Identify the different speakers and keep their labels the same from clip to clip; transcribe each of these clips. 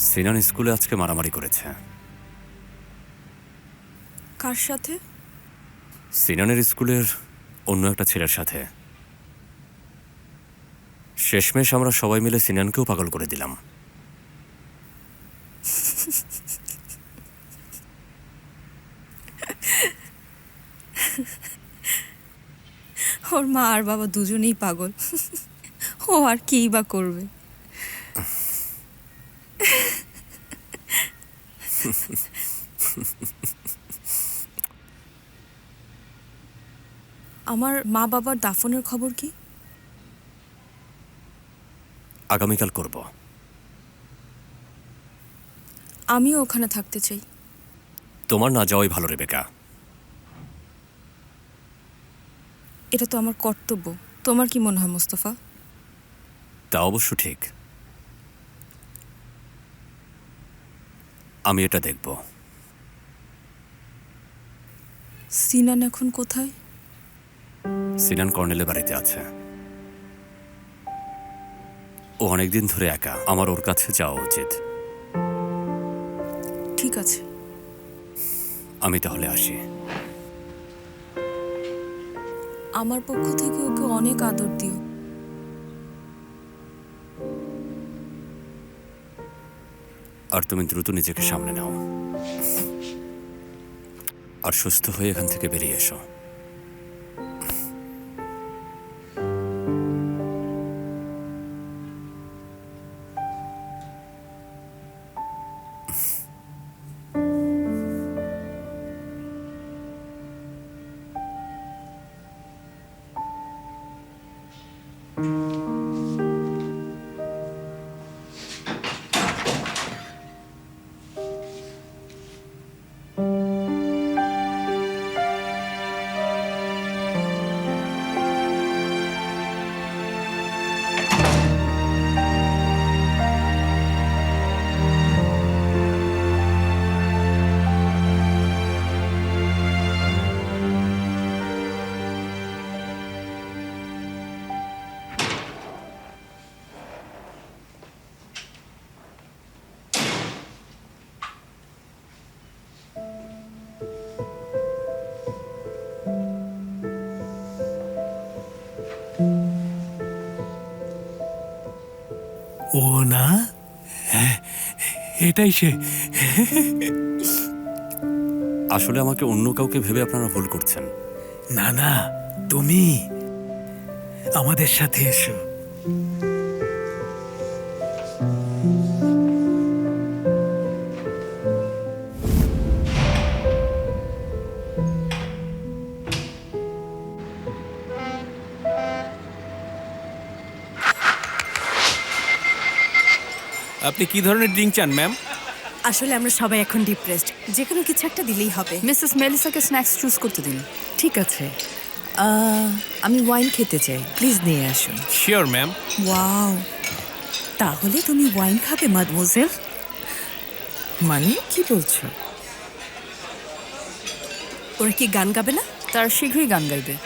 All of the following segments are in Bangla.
Speaker 1: সিনান স্কুলে আজকে মারামারি করেছে।
Speaker 2: কার সাথে?
Speaker 1: সিনানের স্কুলের অন্য একটা ছেলের সাথে। শেষমেশ আমরা সবাই মিলে সিনানকেও পাগল করে দিলাম।
Speaker 2: ওর মা আর বাবা দুজনেই পাগল। ও আর কি বা করবে? আমার মা বাবার দাফনের খবর কি?
Speaker 1: আগামীকাল করব।
Speaker 2: আমিও ওখানে থাকতে চাই।
Speaker 1: তোমার না যাওয়াই ভালো, রেবেকা।
Speaker 2: এটা তো আমার কর্তব্য। তোমার কি মনে হয় মোস্তফা?
Speaker 1: তা অবশ্য ঠিক। আমি এটা দেখব।
Speaker 2: সিনান এখন কোথায়?
Speaker 1: সিনান কর্নেলের বাড়িতে আছে। ও অনেকদিন ধরে একা। আমার ওর কাছে যাওয়া উচিত।
Speaker 2: ঠিক আছে।
Speaker 1: আমি তাহলে আসি।
Speaker 2: আমার পক্ষ থেকে ওকে অনেক আদর দিও।
Speaker 1: আর তুমি দ্রুত নিজেকে সামনে নাও, আর সুস্থ হয়ে এখান থেকে বেরিয়ে এসো।
Speaker 3: ও না, হ্যাঁ, এটাই সে।
Speaker 1: আসলে আমাকে অন্য কাউকে ভেবে আপনারা ভুল করছেন।
Speaker 3: না না, তুমি আমাদের সাথে এসো।
Speaker 4: আপনি কি ধরনের ড্রিঙ্ক চান ম্যাম?
Speaker 5: আসলে আমরা সবাই এখন ডিপ্রেসড, যে কোনো কিছু একটা দিলেই হবে।
Speaker 6: মিসেস মেলিসাকে স্ন্যাক্স চুজ করতে দিন।
Speaker 7: ঠিক আছে, আমি ওয়াইন খেতে চাই, প্লিজ নিয়ে আসুন।
Speaker 4: Sure ma'am.
Speaker 5: ওয়াও, তাহলে তুমি ওয়াইন খাবে মাদমোজেল?
Speaker 7: মানে কি বলছো?
Speaker 5: ওরা কি গান গাবে না?
Speaker 6: তার শীঘ্রই গান গাইবে।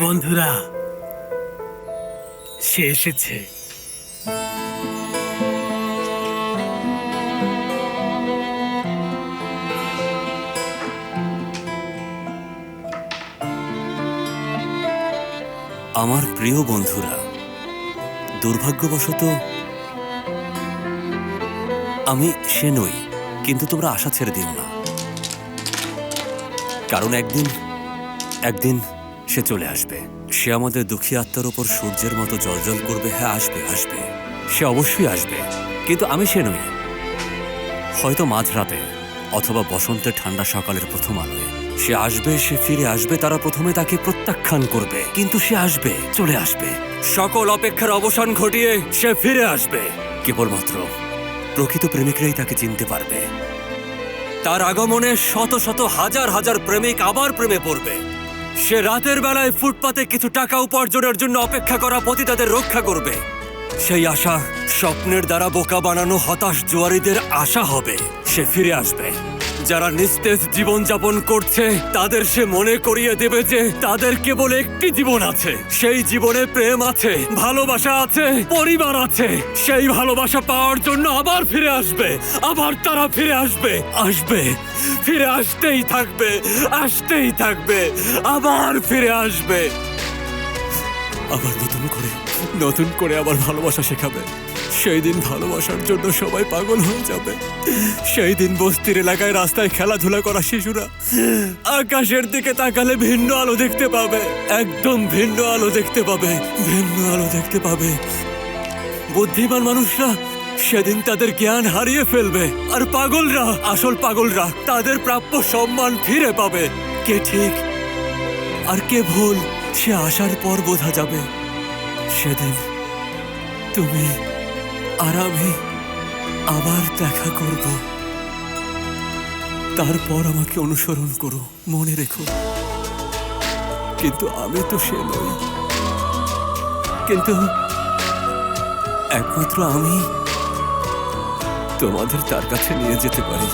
Speaker 3: বন্ধুরা, সে এসেছে।
Speaker 1: আমার প্রিয় বন্ধুরা, দুর্ভাগ্যবশত আমি সে নই, কিন্তু তোমরা আশা ছেড়ে দিও না, কারণ একদিন সে চলে আসবে। সে আমাদের দুঃখী আত্মার ওপর সূর্যের মতো জ্বলজ্বল করবে। হ্যাঁ, আসবে, সে অবশ্যই আসবে, কিন্তু আমি সে নই। হয়তো মাঝরাতে অথবা বসন্তের ঠান্ডা সকালের প্রথম আলোয় সে আসবে, সে ফিরে আসবে। তারা প্রথমে তাকে প্রত্যাখ্যান করবে, কিন্তু সে আসবে, চলে আসবে। সকল অপেক্ষার অবসান ঘটিয়ে সে ফিরে আসবে। কেবলমাত্র প্রকৃত প্রেমিকরাই তাকে চিনতে পারবে। তার আগমনে শত শত হাজার হাজার প্রেমিক আবার প্রেমে পড়বে। সে রাতের বেলায় ফুটপাতে কিছু টাকা উপার্জনের জন্য অপেক্ষা করা পতিতাদের রক্ষা করবে। সেই আশা স্বপ্নের দ্বারা বোকা বানানো হতাশ জুয়ারিদের আশা হবে। সে ফিরে আসবে। যারা নিস্তেজ জীবনযাপন করছে তাদের সে মনে করিয়ে দেবে যে তাদের কেবল একটি জীবন আছে। সেই জীবনে প্রেম আছে, ভালোবাসা আছে, পরিবার আছে। সেই ভালোবাসা পাওয়ার জন্য আবার ফিরে আসবে। আবার তারা ফিরে আসবে, ফিরে আসতেই থাকবে, আবার ফিরে আসবে। আবার নতুন করে আবার ভালোবাসা শেখাবে। সেই দিন ভালোবাসার জন্য সবাই পাগল হয়ে যাবে। সেই দিন বস্তির এলাকায় রাস্তায় খেলাধুলা করা শিশুরা আকাশের দিকে তাকালে ভিন্ন আলো দেখতে পাবে। একদম ভিন্ন আলো দেখতে পাবে। বুদ্ধিমান মানুষরা সেদিন তাদের জ্ঞান হারিয়ে ফেলবে, আর আসল পাগলরা তাদের প্রাপ্য সম্মান ফিরে পাবে। কে ঠিক আর কে ভুল সে আসার পর বোঝা যাবে। সেদিন তুমি আর আমি আবার দেখা করব। তারপর আমাকে অনুসরণ করো, মনে রেখো। কিন্তু আমি তো সে নই, কিন্তু একমাত্র আমি তোমাদের তার কাছে নিয়ে যেতে পারি।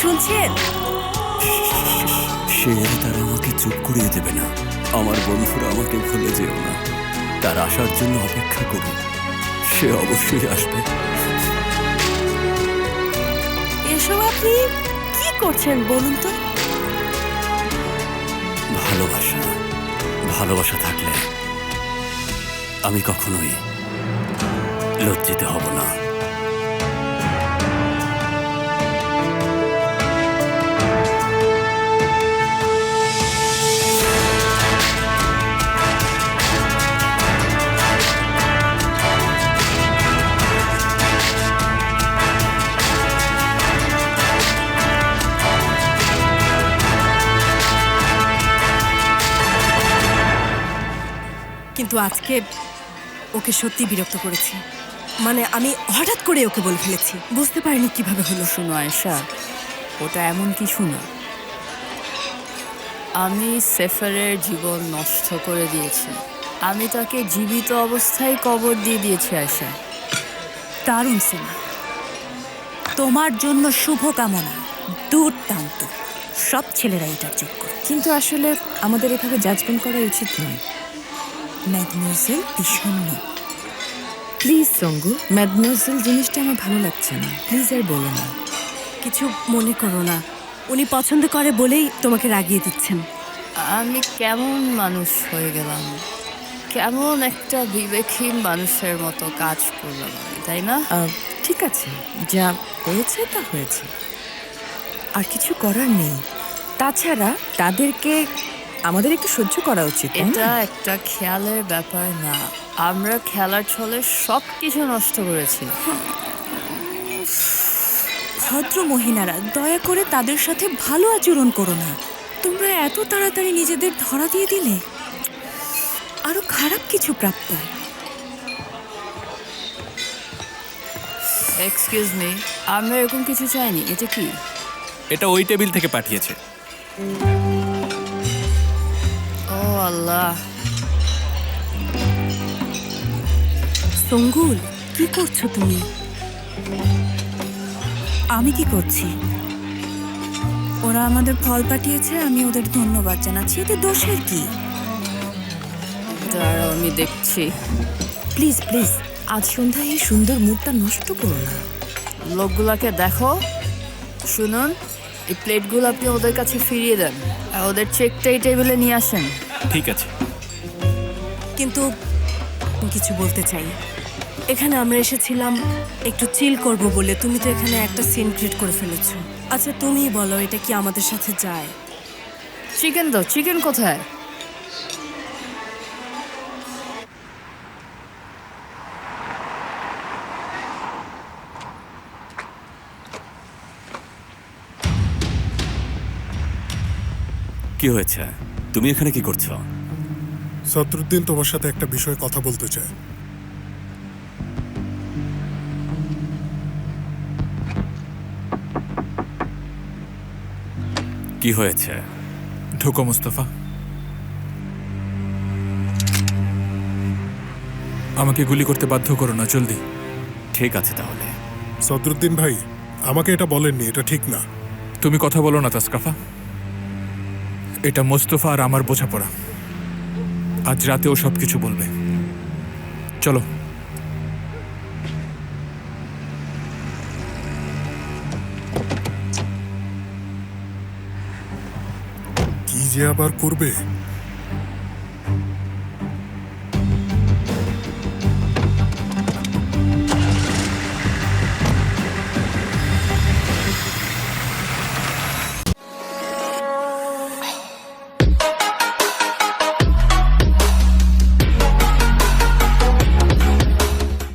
Speaker 5: শুনছেন?
Speaker 1: সে এলে তারা আমাকে চুপ করিয়ে দেবে না। আমার বন্ধুরা আমাকে ভুলে যেও না। তার আসার জন্য অপেক্ষা করুন, সে অবশ্যই আসবে।
Speaker 5: এসব আপনি কি করছেন বলুন তো?
Speaker 1: ভালোবাসা থাকলে আমি কখনোই লজ্জিত হব না।
Speaker 5: কিন্তু আজকে ওকে সত্যি বিরক্ত করেছি। মানে আমি হঠাৎ করে ওকে বলে ফেলেছি, বুঝতে পারিনি কিভাবে হলো।
Speaker 6: শোনো আয়েশা, ওটা এমন কিছু না। আমি সেফারের জীবন নষ্ট করে দিয়েছি। আমি তাকে জীবিত অবস্থায় কবর দিয়ে দিয়েছি আয়েশা।
Speaker 5: দারুণ সিনা, তোমার জন্য শুভকামনা। দুর্দান্ত, সব ছেলেরা এটার যোগ্য।
Speaker 7: কিন্তু আসলে আমাদের এভাবে জাজমেন্ট করা উচিত নয়।
Speaker 5: ম্যাডমোজেল বিষণ্ণ।
Speaker 7: প্লিজ সঙ্গু, ম্যাডমোজেল জিনিসটা আমার ভালো লাগছে না। প্লিজ আর বলো না।
Speaker 5: কিছু মনে করো না, উনি পছন্দ করে বলেই তোমাকে রাগিয়ে দিচ্ছেন।
Speaker 6: আমি কেমন মানুষ হয়ে গেলাম, কেমন একটা বিবেকহীন মানুষের মতো কাজ করলাম আমি, তাই না?
Speaker 7: ঠিক আছে, যা হয়েছে তা হয়েছে, আর কিছু করার নেই। তাছাড়া তাদেরকে আমাদের একটু সহ্য করা উচিত।
Speaker 6: এটা একটা খেয়ালের ব্যাপার না। আমরা খেলার ছলে সব কিছু নষ্ট করেছি।
Speaker 5: ভদ্র মহিলারা, দয়া করে তাদের সাথে ভালো আচরণ করো না। তোমরা এত তাড়াতাড়ি নিজেদের ধরা দিয়ে দিলে আরো খারাপ কিছু প্রাপ্ত।
Speaker 6: এক্সকিউজ মি, আমরা এরকম কিছু চাইনি। এটা কি?
Speaker 4: এটা ওই টেবিল থেকে পাঠিয়েছে।
Speaker 6: ও আল্লাহ।
Speaker 5: সঙ্গুল, কি করছো তুমি? আমি কি করছি? ওরা আমাদের ফল পাঠিয়েছে, আমি ওদের ধন্যবাদ জানাচ্ছি। এতে দোষের কি?
Speaker 6: দাঁড়াও, আমি দেখছি।
Speaker 7: প্লিজ প্লিজ, আজ সন্ধ্যায় এই সুন্দর মুডটা নষ্ট করো না।
Speaker 6: লোকগুলাকে দেখো, শুনুন, এই প্লেটগুলো আপনি ওদের কাছে ফিরিয়ে দেন আর ওদের চেকটা এই টেবিলে নিয়ে আসেন।
Speaker 4: ঠিক আছে।
Speaker 8: কিন্তু কিছু বলতে চাই। এখানে আমরা এসেছিলাম একটু চিল করব বলে, তুমি তো এখানে একটা সিন ক্রিয়েট করে ফেলেছো। আচ্ছা তুমিই বলো, এটা কি আমাদের সাথে যায়?
Speaker 6: চিকেন দাও, চিকেন কোথায়?
Speaker 1: কি হয়েছে? তুমি এখানে কি করছো?
Speaker 9: সদরুদ্দিন তোমার সাথে একটা বিষয়ে কথা বলতে চায়।
Speaker 1: কি হয়েছে?
Speaker 4: ঢোকো মুস্তফা। আমাকে গুলি করতে বাধ্য করো না, জলদি।
Speaker 1: ঠিক আছে তাহলে।
Speaker 9: সদরুদ্দিন ভাই, আমাকে এটা বলেননি, এটা ঠিক না।
Speaker 4: তুমি কথা বলো না তাসকাফা। এটা মোস্তফা আর আমার বোঝাপড়া। আজ রাতে ও সব কিছু বলবে। চলো।
Speaker 9: কি যে আবার করবে?